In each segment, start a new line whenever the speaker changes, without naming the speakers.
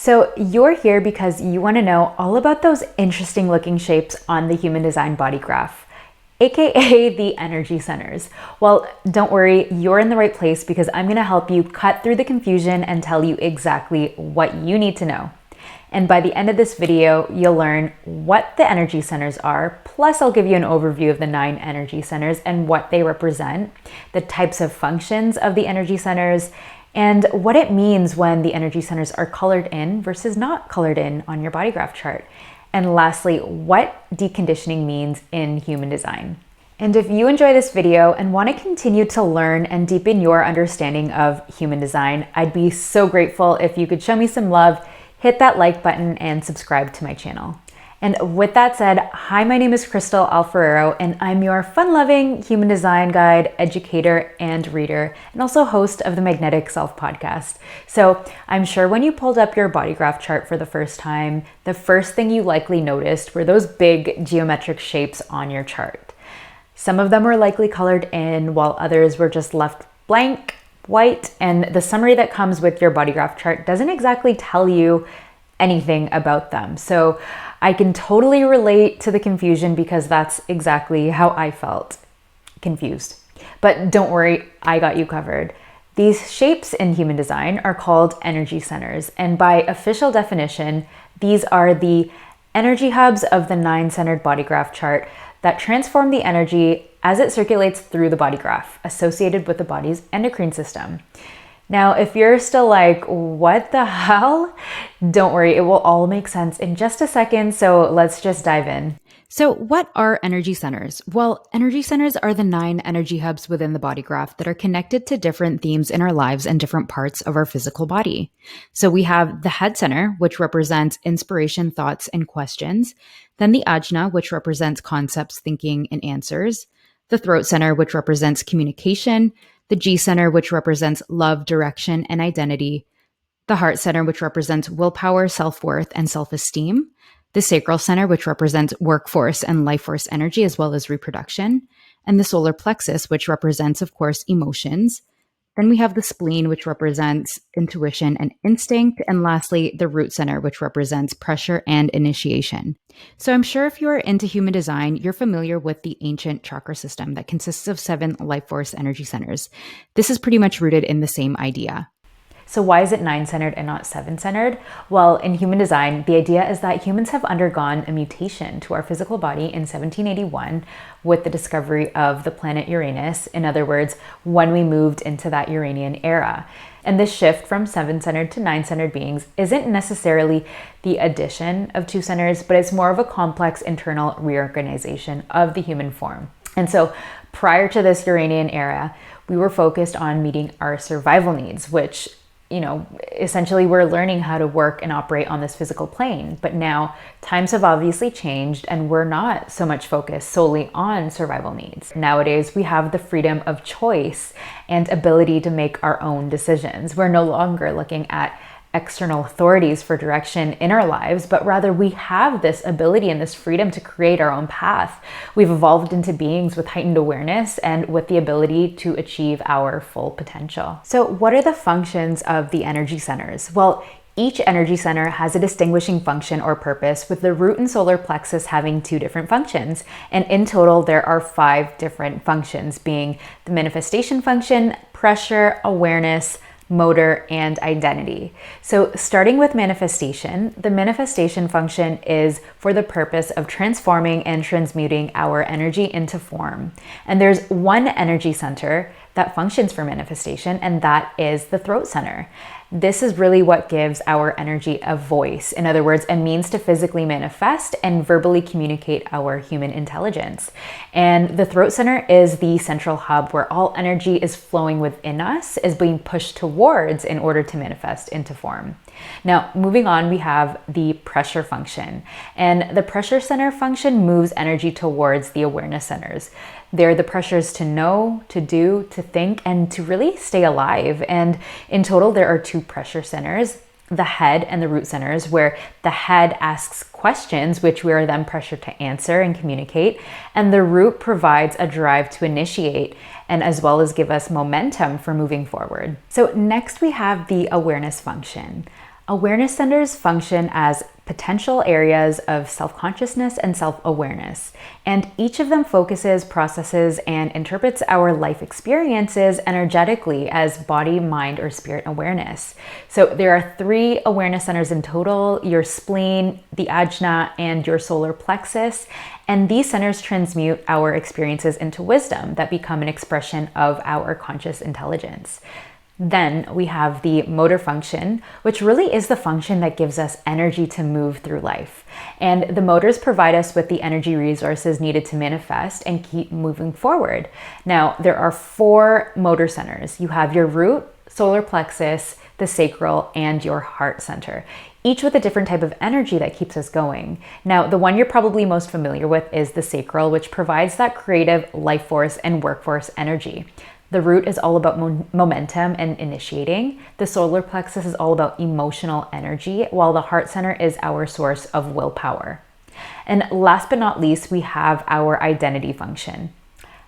So you're here because you want to know all about those interesting looking shapes on the human design body graph, aka the energy centers. Well, don't worry, you're in the right place because I'm going to help you cut through the confusion and tell you exactly what you need to know. And by the end of this video, you'll learn what the energy centers are, plus I'll give you an overview of the 9 energy centers and what they represent, the types of functions of the energy centers, and what it means when the energy centers are colored in versus not colored in on your body graph chart. And lastly, what deconditioning means in human design. And if you enjoy this video and want to continue to learn and deepen your understanding of human design, I'd be so grateful if you could show me some love, hit that like button, and subscribe to my channel. And with that said, hi, my name is Crystal Alferrero, and I'm your fun-loving human design guide, educator, and reader, and also host of the Magnetic Self podcast. So I'm sure when you pulled up your body graph chart for the first time, the first thing you likely noticed were those big geometric shapes on your chart. Some of them were likely colored in, while others were just left blank, white, and the summary that comes with your body graph chart doesn't exactly tell you anything about them. So I can totally relate to the confusion because that's exactly how I felt, confused. But don't worry, I got you covered. These shapes in human design are called energy centers, and by official definition, these are the energy hubs of the 9-centered body graph chart that transform the energy as it circulates through the body graph associated with the body's endocrine system. Now, if you're still like, what the hell? Don't worry, it will all make sense in just a second, so let's just dive in. So what are energy centers? Well, energy centers are the 9 energy hubs within the body graph that are connected to different themes in our lives and different parts of our physical body. So we have the head center, which represents inspiration, thoughts, and questions. Then the ajna, which represents concepts, thinking, and answers. The throat center, which represents communication. The G center, which represents love, direction, and identity. The heart center, which represents willpower, self-worth, and self-esteem. The sacral center, which represents workforce and life force energy, as well as reproduction. And the solar plexus, which represents, of course, emotions. Then we have the spleen, which represents intuition and instinct. And lastly, the root center, which represents pressure and initiation. So I'm sure if you're into human design, you're familiar with the ancient chakra system that consists of 7 life force energy centers. This is pretty much rooted in the same idea. So why is it 9-centered and not 7-centered? Well, in human design, the idea is that humans have undergone a mutation to our physical body in 1781 with the discovery of the planet Uranus. In other words, when we moved into that Uranian era. And this shift from 7-centered to 9-centered beings isn't necessarily the addition of 2 centers, but it's more of a complex internal reorganization of the human form. And so prior to this Uranian era, we were focused on meeting our survival needs, which essentially we're learning how to work and operate on this physical plane. But now times have obviously changed and we're not so much focused solely on survival needs. Nowadays, we have the freedom of choice and ability to make our own decisions. We're no longer looking at external authorities for direction in our lives, but rather we have this ability and this freedom to create our own path. We've evolved into beings with heightened awareness and with the ability to achieve our full potential. So what are the functions of the energy centers? Well, each energy center has a distinguishing function or purpose, with the root and solar plexus having 2 different functions. And in total, there are 5 different functions, being the manifestation function, pressure, awareness, motor, and identity. So starting with manifestation, the manifestation function is for the purpose of transforming and transmuting our energy into form. And there's one energy center that functions for manifestation, and that is the throat center. This is really what gives our energy a voice. In other words, a means to physically manifest and verbally communicate our human intelligence. And the throat center is the central hub where all energy is flowing within us, is being pushed towards in order to manifest into form. Now, moving on, we have the pressure function. And the pressure center function moves energy towards the awareness centers. They're the pressures to know, to do, to think, and to really stay alive. And in total, there are 2 pressure centers, the head and the root centers, where the head asks questions, which we are then pressured to answer and communicate. And the root provides a drive to initiate and as well as give us momentum for moving forward. So next we have the awareness function. Awareness centers function as potential areas of self-consciousness and self-awareness, and each of them focuses, processes, and interprets our life experiences energetically as body, mind, or spirit awareness. So there are 3 awareness centers in total: your spleen, the ajna, and your solar plexus. And these centers transmute our experiences into wisdom that become an expression of our conscious intelligence. Then we have the motor function, which really is the function that gives us energy to move through life. And the motors provide us with the energy resources needed to manifest and keep moving forward. Now, there are 4 motor centers. You have your root, solar plexus, the sacral, and your heart center, each with a different type of energy that keeps us going. Now, the one you're probably most familiar with is the sacral, which provides that creative life force and workforce energy. The root is all about momentum and initiating. The solar plexus is all about emotional energy, while the heart center is our source of willpower. And last but not least, we have our identity function.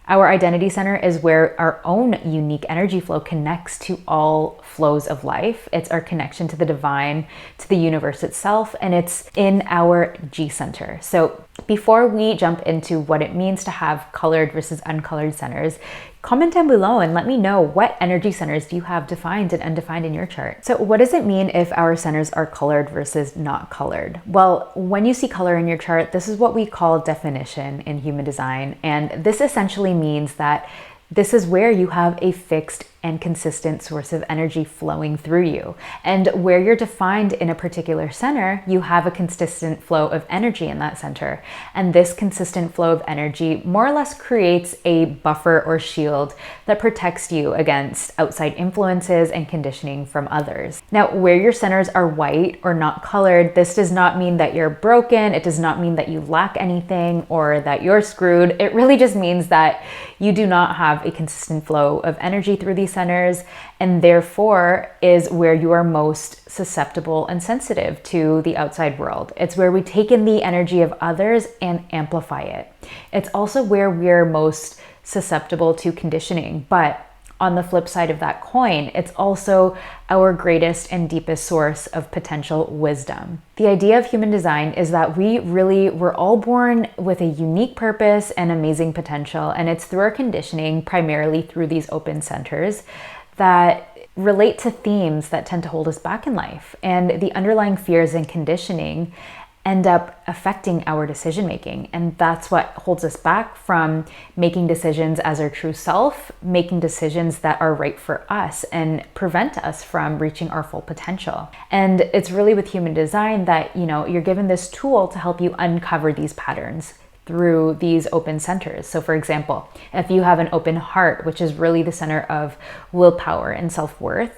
Our identity center is where our own unique energy flow connects to all flows of life. It's our connection to the divine, to the universe itself, and it's in our G center. So before we jump into what it means to have colored versus uncolored centers, comment down below and let me know, what energy centers do you have defined and undefined in your chart? So what does it mean if our centers are colored versus not colored? Well, when you see color in your chart, this is what we call definition in human design. And this essentially means that this is where you have a fixed and consistent source of energy flowing through you. And where you're defined in a particular center, you have a consistent flow of energy in that center. And this consistent flow of energy more or less creates a buffer or shield that protects you against outside influences and conditioning from others. Now, where your centers are white or not colored, this does not mean that you're broken. It does not mean that you lack anything or that you're screwed. It really just means that you do not have a consistent flow of energy through these centers, and therefore is where you are most susceptible and sensitive to the outside world. It's where we take in the energy of others and amplify it. It's also where we're most susceptible to conditioning, but on the flip side of that coin, it's also our greatest and deepest source of potential wisdom. The idea of human design is that we're all born with a unique purpose and amazing potential, and it's through our conditioning, primarily through these open centers, that relate to themes that tend to hold us back in life. And the underlying fears and conditioning end up affecting our decision making. And that's what holds us back from making decisions as our true self, making decisions that are right for us and prevent us from reaching our full potential. And it's really with human design that, you're given this tool to help you uncover these patterns through these open centers. So for example, if you have an open heart, which is really the center of willpower and self-worth,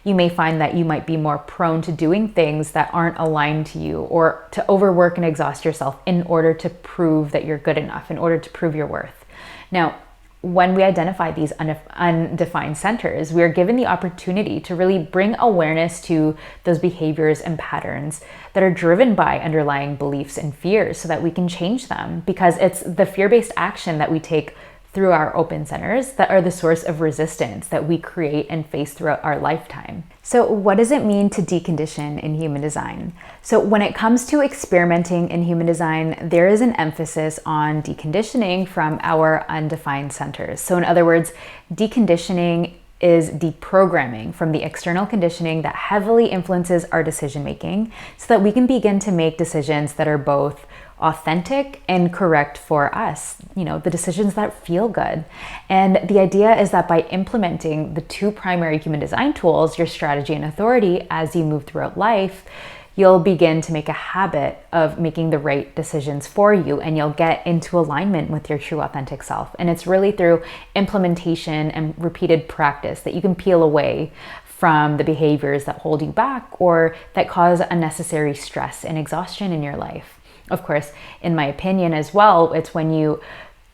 you may find that you might be more prone to doing things that aren't aligned to you, or to overwork and exhaust yourself in order to prove that you're good enough, in order to prove your worth. Now, when we identify these undefined centers, we are given the opportunity to really bring awareness to those behaviors and patterns that are driven by underlying beliefs and fears so that we can change them, because it's the fear-based action that we take through our open centers that are the source of resistance that we create and face throughout our lifetime. So what does it mean to decondition in human design? So when it comes to experimenting in human design, there is an emphasis on deconditioning from our undefined centers. So in other words, deconditioning is deprogramming from the external conditioning that heavily influences our decision making so that we can begin to make decisions that are both authentic and correct for us, the decisions that feel good. And the idea is that by implementing the 2 primary human design tools, your strategy and authority, as you move throughout life, you'll begin to make a habit of making the right decisions for you, and you'll get into alignment with your true authentic self. And it's really through implementation and repeated practice that you can peel away from the behaviors that hold you back or that cause unnecessary stress and exhaustion in your life. Of course, in my opinion as well, it's when you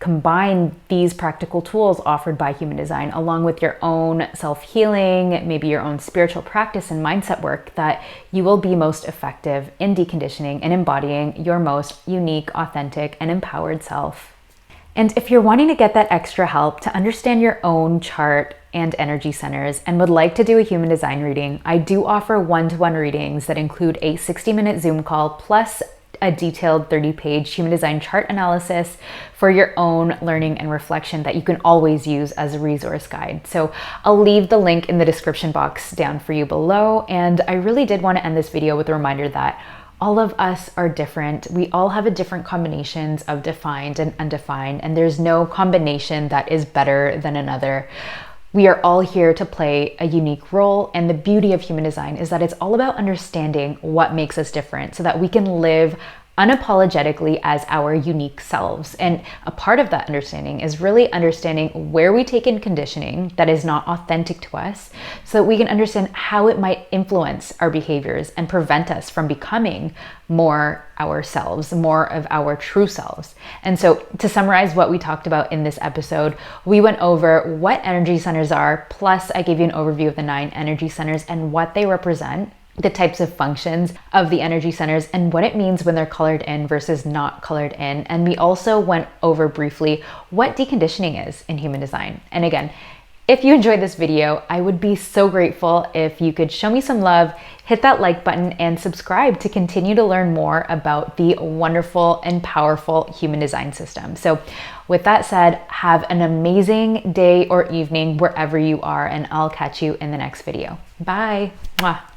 combine these practical tools offered by human design along with your own self-healing, maybe your own spiritual practice and mindset work, that you will be most effective in deconditioning and embodying your most unique, authentic, and empowered self. And if you're wanting to get that extra help to understand your own chart and energy centers and would like to do a human design reading, I do offer one-to-one readings that include a 60-minute Zoom call plus a detailed 30-page human design chart analysis for your own learning and reflection that you can always use as a resource guide. So I'll leave the link in the description box down for you below. And I really did want to end this video with a reminder that all of us are different. We all have a different combinations of defined and undefined, and there's no combination that is better than another. We are all here to play a unique role, and the beauty of human design is that it's all about understanding what makes us different so that we can live unapologetically as our unique selves. And a part of that understanding is really understanding where we take in conditioning that is not authentic to us so that we can understand how it might influence our behaviors and prevent us from becoming more ourselves, more of our true selves. And so to summarize what we talked about in this episode, we went over what energy centers are, plus I gave you an overview of the 9 energy centers and what they represent, the types of functions of the energy centers, and what it means when they're colored in versus not colored in. And we also went over briefly what deconditioning is in human design. And again, if you enjoyed this video, I would be so grateful if you could show me some love, hit that like button, and subscribe to continue to learn more about the wonderful and powerful human design system. So with that said, have an amazing day or evening wherever you are, and I'll catch you in the next video. Bye. Mwah.